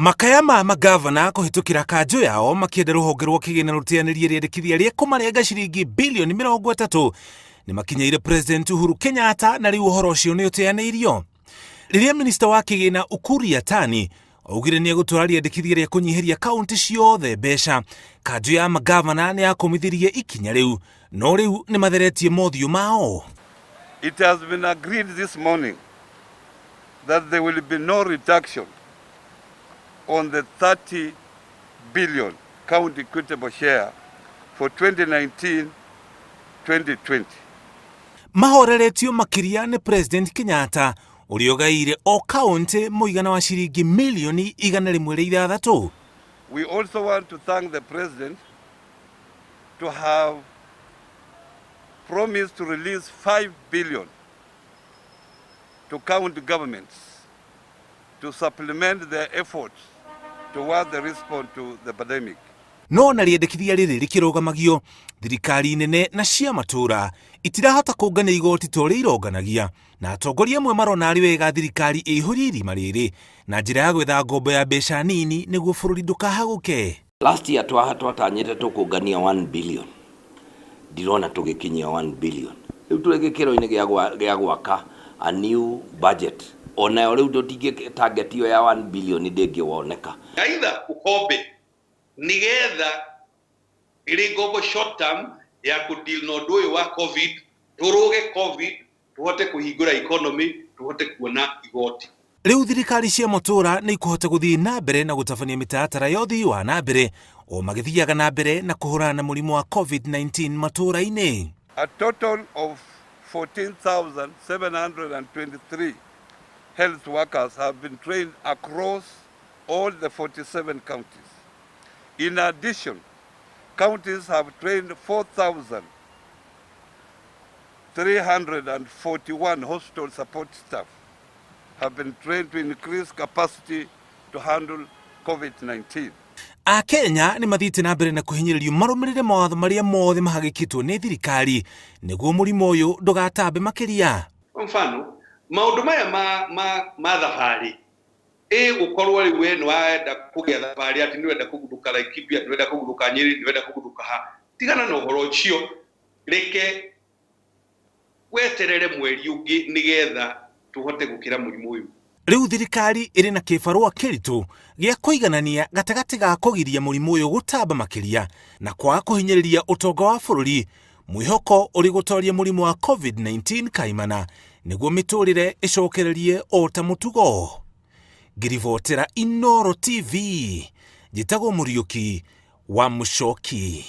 Makaya ma magavana kuhitukira kanjo yao makienda ruhonge rwa kigina rutianirie riendekithia ria kumarenga ciringi bilioni 30 ni makinyeire President Uhuru Kenyatta na riu uhoro ucio ni utianiirio. Riria minister wa kigina Ukur Yatani augire ni egutwara riendekithia ria kunyihiria kaunti ciothe mbeca, kanjo ya magavana ni akomithirie ikinya riu, no riu ni matheretie mothiu mao. It has been agreed this morning that there will be no reduction on the 30 billion county equitable share for 2019-2020. Mahoreretio makiria ni President Kenyatta uriogaire o kaunti muigana wa ciringi milioni 106. We also want to thank the President to have promised to release 5 billion to county governments to supplement their efforts toward the response to the pandemic. No na riendekithia riri rikirugamagio, thirikari nene na cia matura itirahota kungania igoti tori ironganagia, na atongoria amwe marona ari wega thirikari ihuri irima riri na njira ya gwetha ngombo ya mbeca nini niguo bururi ndukahaguke. Last year twatanyite tukungania 1 billion, ndirona tugikinyia 1 billion. Riu turege kiro-ini gia gwaka a new budget, ona riu tutingi target iyo ya 1 billion ndingĩwoneka. Aidha ukombe nigetha ili ngombo short term ya kudeal na ũndũ ũyũ wa COVID, turuge COVID, tuhote kuhingũra economy, tuhote kuona igoti. Riu thirikari cia matura ni ikuhota guthii na mbere na gutabania mitaratara ya uthii wa na mbere o magithiaga na mbere na kuhurana na murimu wa COVID-19 matura-ini. A total of 14,723 health workers have been trained across all the 47 counties. In addition, counties have trained 4,341 hospital support staff have been trained to increase capacity to handle COVID-19. A Kenya ni mathite na mbere na kuhinyiririo marumirire mawatho maria mothe mahagikitwo ni thirikari niguo murimu uyu ndugatambe makiria. Kwa mfano, maundu maya ma thabari ukorwo riu we niwaenda kugia thabari ati niwenda kuguruka Laikipia, niwenda kuguruka Nyeri, niwenda kuguruka ha, tigana na uhoro ucio, reke weterere mweri ungi nigetha tuhote gukira murimu uyu. Riu thirikari iri na kibarua kiritu gia kuiganania gatagati ga kugiria murimu uyu gutamba makiria na kwa kuhinyiriria utonga wa bururi, mwihoko uri gutoria murimu wa COVID-19 kaimana niguo miturire icokererie o ta mutugo. Ngirivotera Inooro TV, njitagwo Muriuki wa Muchoki.